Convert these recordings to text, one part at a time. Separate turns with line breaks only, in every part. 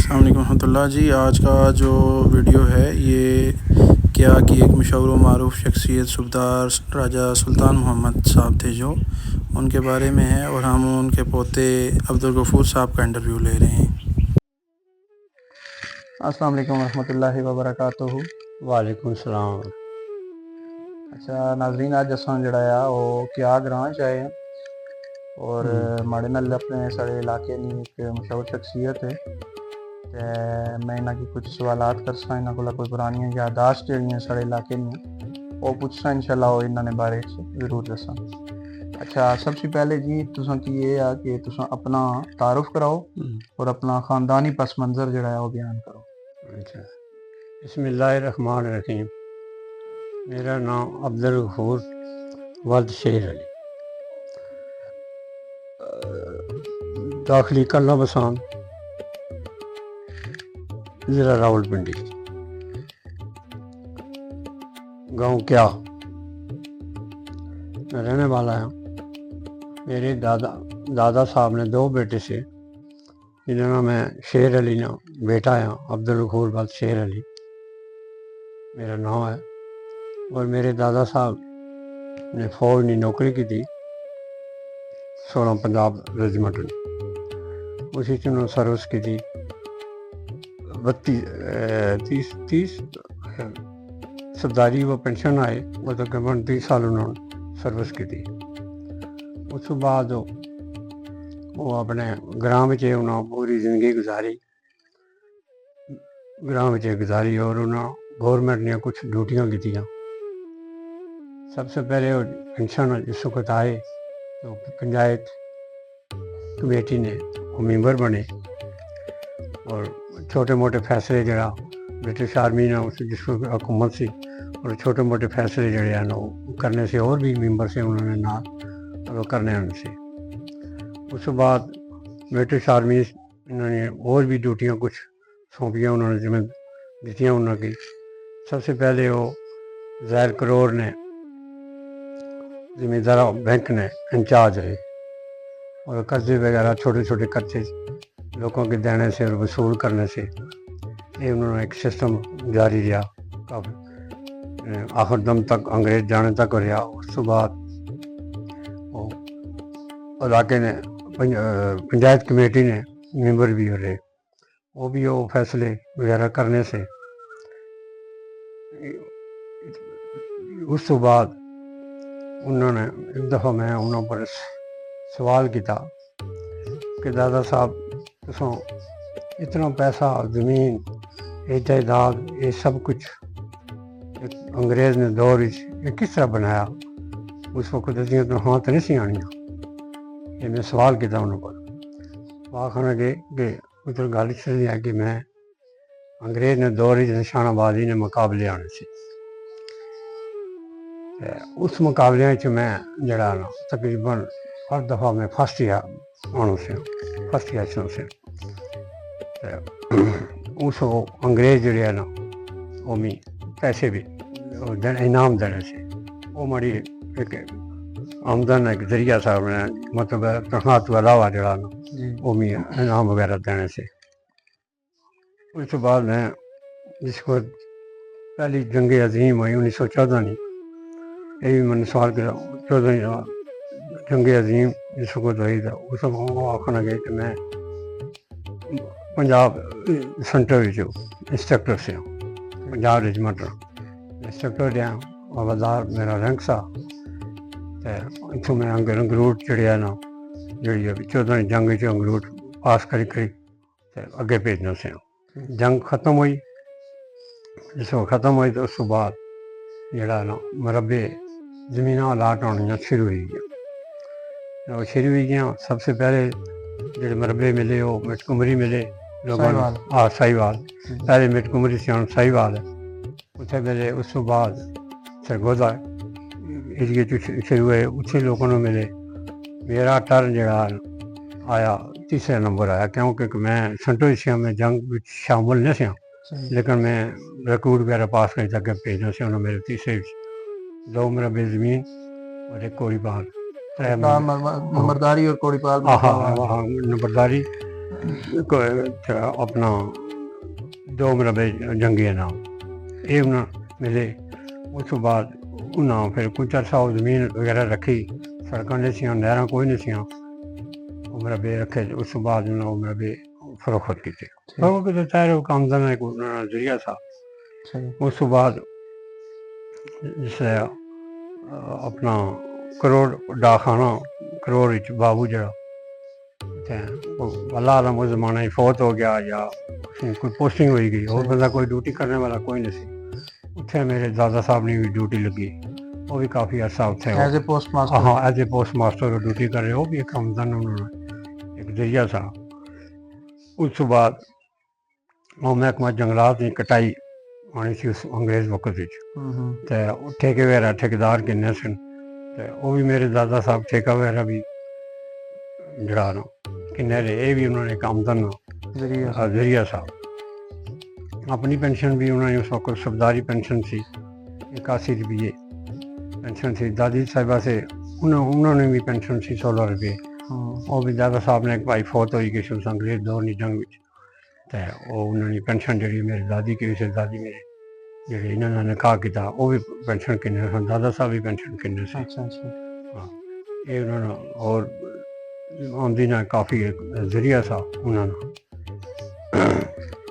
अस्सलाम वालेकुम रहमतुल्लाह जी। आज का जो वीडियो है ये क्या कि एक मशहूर व मारूफ शख्सियत सूबेदार राजा सुल्तान मोहम्मद साहब थे जो उनके बारे में है, और हम उनके पोते अब्दुल गफूर साहब का इंटरव्यू ले रहे हैं। अस्सलाम वालेकुम रहमतुल्लाहि व बरकातुहू।
वालेकुम सलाम।
अच्छा नाजरीन, आज असां जड़ा आ वो क्या ग्रां च आए हैं और माड़े नाल अपने साढ़े इलाके की एक मशहूर शख्सियत है। ते मैं इन्हां की कुछ सवालात करसा, इन्हां कोला कोई पुरानियां यादाश्त जड़ियां साढ़े इलाके में वो पुछसा, इंशाल्लाह वो इन्हां ने बारे जरूर दसा। अच्छा, सबसे पहले जी तुसां की ये आ कि तुसां अपना तारुफ कराओ और अपना ख़ानदानी पस मंज़र जड़ा है वो बयान करो।
अच्छा, बिस्मिल्लाहिर्रहमानिर्रहीम। मेरा नाम अब्दुल गफूर वल्द शेर अली, दाखिली कल्ला बसान, ज़िला रावलपिंडी, गांव क्या मैं रहने वाला हूँ। मेरे दादा साहब ने दो बेटे से, जिन्होंने मैं शेर अली ना बेटा है, अब्दुल गफूर वल्द शेर अली मेरा नाम है। और मेरे दादा साहब ने फौज की नौकरी की थी, 16 पंजाब रेजिमेंट में, उसी च उन्होंने सर्विस की थी 30 सरदारी व पेंशन आए, वो तकरीबन 30 साल उन्होंने सर्विस की थी। उस बाद वो अपने ग्राम में उन्होंने पूरी जिंदगी ग्राम में गुजारी और उन्होंने गौरमेंट ने कुछ ड्यूटियाँ की। सबसे पहले वो पेंशन जिस वक्त आए तो पंचायत कमेटी ने वो मेंबर बने और छोटे मोटे फैसले जरा ब्रिटिश आर्मी ने जिस हुकूमत सी, और छोटे मोटे फैसले जड़े हैं वो करने से, और भी मेंबर से उन्होंने ना वो करने उनसे। उस बाद ब्रिटिश आर्मी इन्होंने और भी ड्यूटियाँ कुछ सौंपियाँ, उन्होंने जिम्मे दी उन्होंने। सबसे पहले वो ज़ैर करोड़ ने ज़मींदार बैंक ने इंचार्ज रहे, और कर्जे वगैरह छोटे छोटे कर्जे लोगों के देने से और वसूल करने से ये उन्होंने एक सिस्टम जारी रहा काफ़ी आखिर दम तक, अंग्रेज जाने तक रहा। उस बाद वो इलाके ने पंचायत कमेटी ने मेंबर भी रहे, वो भी वो फैसले वगैरह करने से। उस बाद उन्होंने एक दफ़ा मैं उन्होंने पर सवाल किया कि दादा साहब तुसों इतना पैसा, ज़मीन, ये जायदाद, ये सब कुछ अंग्रेज़ ने दौर ये किस तरह बनाया? उस वक्त अजियाँ तो हाँ तो नहीं सी आनियाँ। ये मैं सवाल किया उन्होंने पर आखन लगे कि उधर गल चली है कि मैं अंग्रेज़ ने दौर निशानाबाजी ने मुकाबले आने से, उस मुकाबले मैं जड़ा ना तकरीबन हर दफ़ा मैं फर्स्ट ईयर आने से उस अंग्रेज़ जड़े है ना वो मी पैसे भी इनाम देने से वो मड़ी एक आमदन एक जरिया सा मतलब तनख्वाह तो अलावा जड़ा ना वो मी इनाम वगैरह देने से। उस बाद मैं जिसको पहली जंग अजीम हुई 1914 में, ये भी मैंने सवाल किया 14 जंग अजीम जिस वक्त हुई था उस आखन लगे कि मैं पंजाब सेंटर इंस्ट्रक्टर से पंजाब रेजिमेंट इंस्ट्रक्टर रहा, हवादार मेरा रैंक सा। इतों मैं अंगरूट चढ़िया ना जी 14 जंग अंगरूट पास करी अगे भेजना से। जंग खत्म हुई, जिस खत्म हुई तो उस बाद जड़ा ना मरबे जमीन अलाट होनी शुरू हुई गई। शुरू हुई गया सबसे पहले जो मरबे मिले वो मिटकुमरी मिले लोगों ने, हाँ साहिवाल, पहले मिटकुमरी से साहिवाल है उत्थे मिले। उस बाद सरगोदा एरिए शुरू हुए, उत्थे लोगों ने मिले। मेरा टर्न जड़ा आया तीसरा नंबर आया, क्योंकि मैं संटो एशिया में जंग में शामिल नहीं था, लेकिन मैं रिक्रूट वगैरह पास कर अगे भेजना से। उन्होंने मेरे तीसरे 2 मरबे ज़मीन और एक कोड़ी पाल,
नंबरदारी और कोड़ी पाल।
हाँ नंबरदारी अपना 2 मरबे जंगी नाम ये उन्हें मिले। उस तो बाद उन्हें फिर कुछ अरसा जमीन वगैरह रखी, सड़कों नहीं सी, नहर कोई नहीं सी, वो मरबे रखे। उस तो बाद उन्हें वो मरबे फरोख्त किए। फरोख्त किए चाहे आमदन एक जरिया था। उस तो बाद जिसले अपना करोड़ डाखाना करोड़ बाबू जरा अल्लाह आलम उस जमाने फौत हो गया या कोई पोस्टिंग हो गई, और बंदा कोई ड्यूटी करने वाला कोई नहीं सी। उत्थे मेरे दादा साहब ने भी ड्यूटी लगी, वो भी काफ़ी अर्सा उत्थे
एज ए पोस्ट मास्टर।
हाँ as a postmaster duty कर रहे, वो भी एक आमदन उन्होंने एक जरिया था। उस तो बाद वो महकमा जंगलात की कटाई आनी सी उस अंग्रेज़ वक्त ठेके वगैरह ठेकेदार किन्ने सन, वो भी मेरे दादा साहब ठेका वगैरह भी जड़ा ना किन्ने रहे, ये भी उन्होंने एक आमदन जरिया था। अपनी पेंशन भी उन्होंने उस वक्त सरदारी पेंशन थी 81 रुपये पेंशन थी। दादी साहिबा से उन्होंने भी पेंशन थी 16 रुपये। वो भी दादा साहब ने एक भाई फौत हो गई उस अंग्रेज दौर की जंग में, तो उन्होंने पेंशन जी मेरी दादी की से दादी मेरे जो इन्होंने निकाह किया वो भी पेंशन किन्ने सन, दादा साहब भी पेंशन किन्ने से। हाँ ये उन्होंने और आमदी ना काफ़ी एक जरिया था उन्होंने।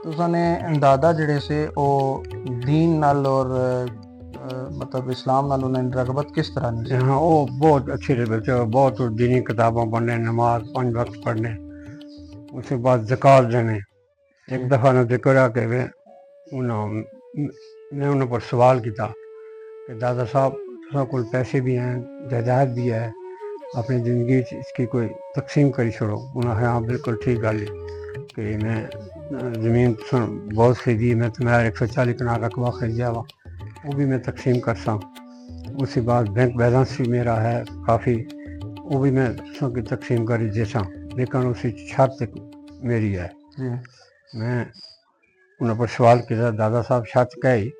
तुसाने दादा जड़े से ओ दीन नाल और मतलब इस्लाम नाल उन्हें रगबत किस तरह नहीं?
हाँ वो बहुत अच्छे बच्चे, बहुत दीनी किताबें पढ़ने, नमाज 5 वक्त पढ़ने, उसके बाद ज़कात देने। एक दफ़ा ने जिक्र आ के मैं उन्होंने पर सवाल किया कि दादा साहब तुसां कोल पैसे भी हैं, जायदाद भी है, अपनी ज़िंदगी इसकी कोई तकसीम करी छोड़ो। उन्होंने हाँ बिल्कुल ठीक गल है कि मैं ज़मीन बहुत खरीदी, मैं तुम्हारा 140 कनाल रकबा खरीदा वा, वो भी मैं तकसीम कर सा। उसके बाद बैंक बैलेंस भी मेरा है काफ़ी, वो भी मैं की तकसीम करी दे सा, लेकिन उसी शर्त मेरी है। मैं उन्होंने पर सवाल किया दादा साहब शर्त कही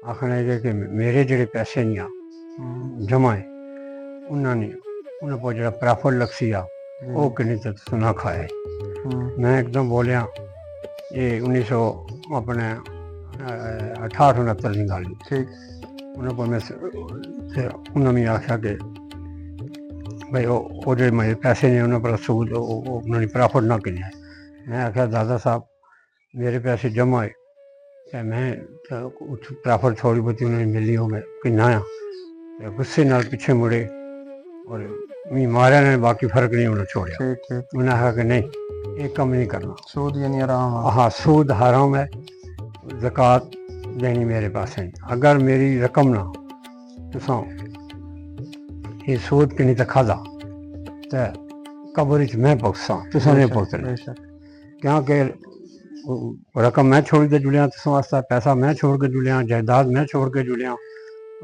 आखने कि मेरे जोड़े पैसे नहीं आ जमा है उन्होंने पर जो प्रॉफिट लक्सी आ वो किन्नी तक सुना खाए। मैं एकदम बोलिया ये 1900 अपने 68-69 की गल उन्होंने आख्या कि भाई वो जो मेरे पैसे ने उन्होंने पर सूद उन्होंने प्रॉफिट ना किया। मैं आख्या दादा साहब मेरे पैसे जमा है, मैं प्रॉफिट थोड़ी बहुती उन्होंने मिली हो मैं किन्ना आ, गुस्से नाल पीछे मुड़े और मी मारिया ने, बाकी फर्क नहीं उन्हें छोड़ा। उन्हें आखा कि नहीं ये कम नहीं करना,
सूद यानी हराम है।
हाँ सूद हराम है, ज़कात देनी मेरे पास है। अगर मेरी रकम ना तुसां ये सूद कि नहीं तो खादा तो कबर च मैं भुगतां, तुसां नहीं भुगतना, क्योंकि रकम मैं छोड़ के जुड़िया तुसां वास्ते, पैसा मैं छोड़ के जुड़िया, जायदाद मैं छोड़ के जुड़िया,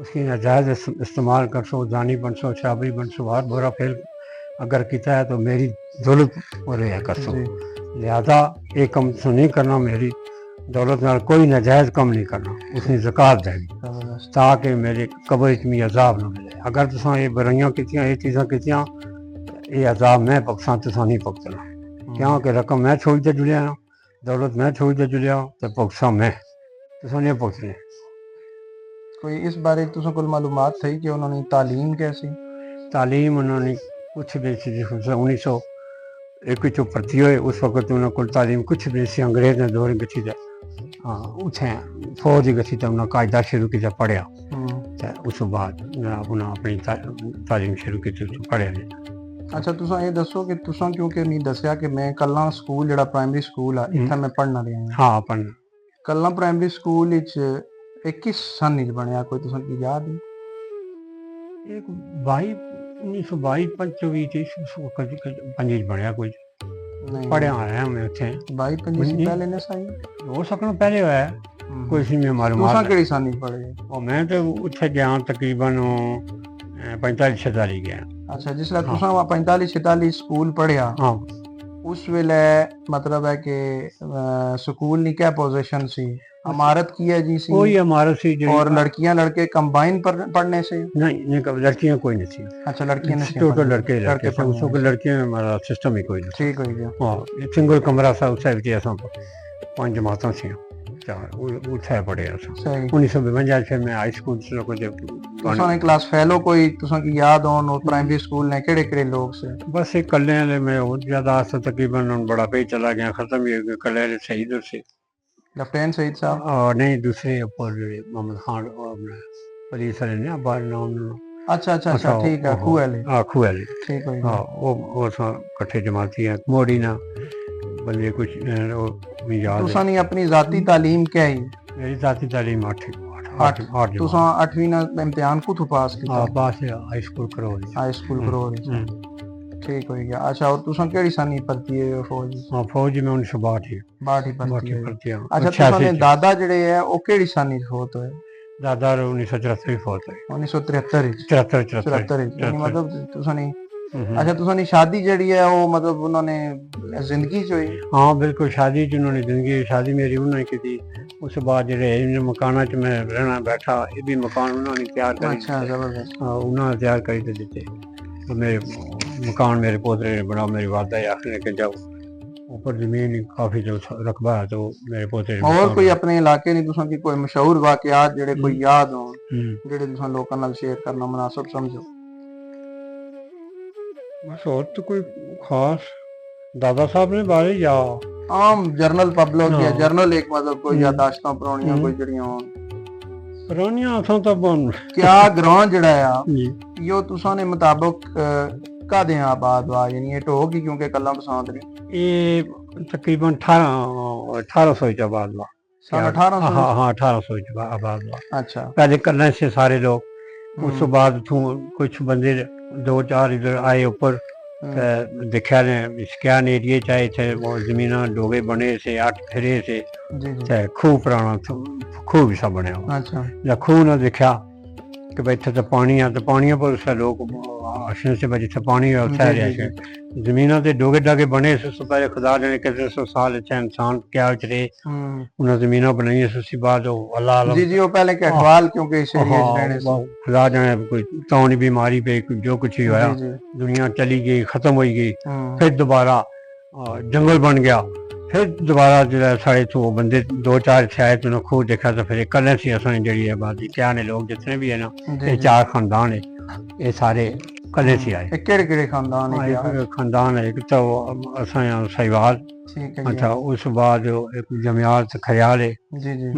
उसकी नाजायज़ इस्तेमाल कर सो, जानी बन सो, शराबी बन सो, हार बुरा फेल अगर किया है तो मेरी दौलत और कर सो। लिहाजा ये कम तो नहीं करना, मेरी दौलत नाल कोई नाजायज़ कम नहीं करना, उसने ज़कात देनी ताकि मेरे कबर में अजाब ना मिले। अगर तुसां ये बुराइयां कीतियां, ये चीज़ां कीतियां, ये अजाब मैं भुगतां, तुसां नहीं भुगतना, क्योंकि रकम मैं छोड़ के जुड़िया, दौलत मैं छोड़ के जुड़िया तो भुगतां मैं, तुसां नहीं भुगतने।
कोई इस बारे तुसां कोल मालूमात थी कि उन्होंने तालीम कैसी?
तालीम उन्होंने कुछ भी 1901 भर्ती हुए उस वक्त उन्होंने कोल तालीम कुछ भी नहीं, अंग्रेज ने दौर गठी थे। हाँ उत्थे फौज ही गठी तो उन्होंने कायदा शुरू किया पढ़िया, उस बाद उन्हें अपनी तालीम शुरू की पढ़िया ने।
अच्छा तुसां ये दसो कि तुसां क्योंकि नहीं दसिया कि मैं कल्ला स्कूल जड़ा प्राइमरी स्कूल है इत्थे मैं पढ़ना रहा हूं।
हाँ पढ़ना
कल्ला प्राइमरी स्कूल विच 21 सन विच बनया, कोई तुसां की याद है?
एक 1922-25 बनया कोई पढ़िया आया मैं उत्थे
22-25 पहले ने सही
हो सकना पहले होया कोई सी में मालूमात।
तुसां केड़ी सानी पढ़े?
और मैं तो उत्थे गया तकरीबन 45-46 गया।
अच्छा जिसले तुसां 45-46 स्कूल पढ़िया
हाँ
उस वेले मतलब है कि स्कूल नहीं क्या पोजीशन सी, इमारत की है जी सी,
कोई इमारत सी जी
और लड़कियां लड़के कंबाइन पढ़ने से?
नहीं लड़कियां कोई नहीं थी।
अच्छा, लड़कियां नहीं
टोटल लड़के
लड़के
थे उस वक्त लड़कियां हमारा सिस्टम ही कोई नहीं।
ठीक हो गया।
हाँ सिंगल कमरा सा उस असां 5 जमातां सी उत्थे पढ़े असां।
सही।
1952 फिर मैं हाई स्कूल च कुछ
तुसां ने क्लास फेलो कोई तुसां की याद होन और प्राइमरी स्कूल ने केड़े लोग से?
बस एक कल्ले वाले में और ज्यादा आस्ता तकरीबन बड़ा पे चला गया, खत्म ही हो गया। कल्ले वाले शहीद से
लेफ्टिनेंट सईद साहब?
और नहीं दूसरे ऊपर मोहम्मद खान पुलिस वाले ने बाहर नाम।
अच्छा अच्छा अच्छा, ठीक है। खू वाले?
हाँ खू वाले,
ठीक है।
हाँ वो कट्ठे जमाती हैं मोड़ी ना बंदे कुछ याद
तुसां ने अपनी जाती तालीम क्या ही?
मेरी जाती तालीम 8
तुसां 8वीं ना इम्तिहान कुथों पास किया?
हाँ pass high school Karoli.
High school Karoli. ठीक हो गया। अच्छा, और तुसां केड़ी सानी भर्ती है फौज?
हाँ फौज में 1962 ही
62 ही भर्ती है।
हाँ।
अच्छा, तुसां ने दादा जड़े है ओ केड़ी सानी फौत होए?
दादा 1974 फौत है।
1973
74
मतलब तुसां ने अच्छा तुसां दी शादी जड़ी है वो मतलब उन्होंने जिंदगी च हुई?
हाँ बिल्कुल शादी च उन्होंने जिंदगी शादी मेरी उन्होंने की थी। उस बाद जेडे मकाना च मैं रहना बैठा ये भी मकान उन्होंने तैयार कर।
अच्छा जबरदस्त।
हाँ उन्होंने तैयार कर दिते। तो मेरे मकान मेरे पोतरे ने बनाओ, मेरी वादा आखने के जाओ ऊपर जमीन काफी जो रकबा है तो मेरे पोतरे ने।
और कोई अपने इलाके नहीं तुसां की कोई मशहूर वाकयात जेडे कोई याद हो जेडे तुसां लोकां नाल शेयर करना मुनासिब समझो?
बस और तो कोई खास दादा साहब ने बारे या
आम जर्नल पब्लिक या जर्नल एक मतलब कोई यादाश्तां पुरानियां कोई जड़ियां होन
पुरानियां असां तो बन
क्या ग्रां जड़ा है यो तुसां ने मुताबिक कदे आबाद हुआ, यानी ये ढोगी क्योंकि कल्ला बसांत ने
ये तकरीबन 1800 च आबाद हुआ।
सन 1800?
हाँ हाँ 1800 च आबाद हुआ।
अच्छा।
पहले कल्ले से सारे लोग, उस बाद कुछ बंदे 2-4 इधर आए ऊपर देखा ने स्कैन एरिए चाहे थे वो जमीना डोगे बने से 8 फिरे से चाहे खूह पुराना खूह भी सब बने।
अच्छा।
जब खूह ना देखा कि भाई इतने तो पानी है तो पानी पर उससे लोग आशने से जिथे पानी है उत्थे रहे। जमीना ते डोगे डागे बने से पहले खुदा जाने कितने 100 साल अच्छा इंसान क्या रहे उन्हें जमीना बनाई। उसी बाद अल्लाह
जी जी वो पहले के अहवाल क्योंकि इस एरिया में रहने से
खुदा जाने कोई तौनी बीमारी पे जो कुछ ही होया दुनिया चली गई खत्म हो गई। फिर दोबारा जंगल बन गया। फिर दोबारा जो साढ़े तो बंदे 2-4 आए तो खूह देखा तो फिर कल से असं जी आबादी क्या ने लोग जितने भी है ना ये 4 खानदान है ये सारे कल से आए।
केड़े खानदान है?
खानदान है एक तो असं सहीवाल। अच्छा उस बाद एक जमियाल खयाल है
जी जी,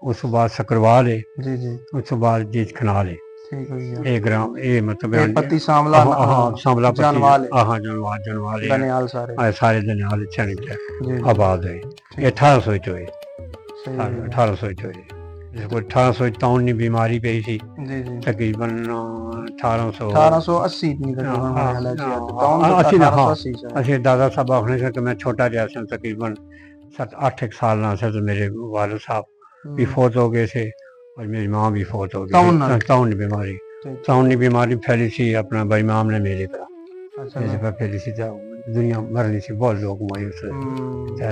उस बाद सकरवाल है
जी जी,
उस बाद जीत खनाल है। एक ग्राम ये मतलब
पत्ती सांवला
हाँ सांवला
जानवाल
हाँ जानवाल
दनियाल
सारे दनियाल आबाद है। 1800 च होए 1800 च होए। 1800 तौन बीमारी पई सी तकरीबन
1880
असि दादा साहब आखने से मैं छोटा जहा सा तकरीबन 7-8 साल ना से तो मेरे वालिद साहब भी फौत हो गए थे और मेरी माँ भी फौत हो गई। तौन बीमारी फैली सी अपना भाई माम ने मेरे पर फैली सी दुनिया मरनी सी बहुत लोग मोए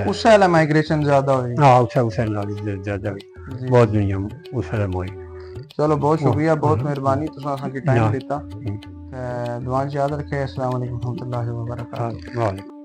उस माइग्रेशन ज्यादा हुई।
हाँ उस ज्यादा हुई बहुत दुनिया उस मोई।
चलो बहुत शुक्रिया बहुत मेहरबानी तुसां असां की टाइम दिता। दुआ याद रखे। अस्सलाम वालेकुम व रहमतुल्लाहि व बरकातहू।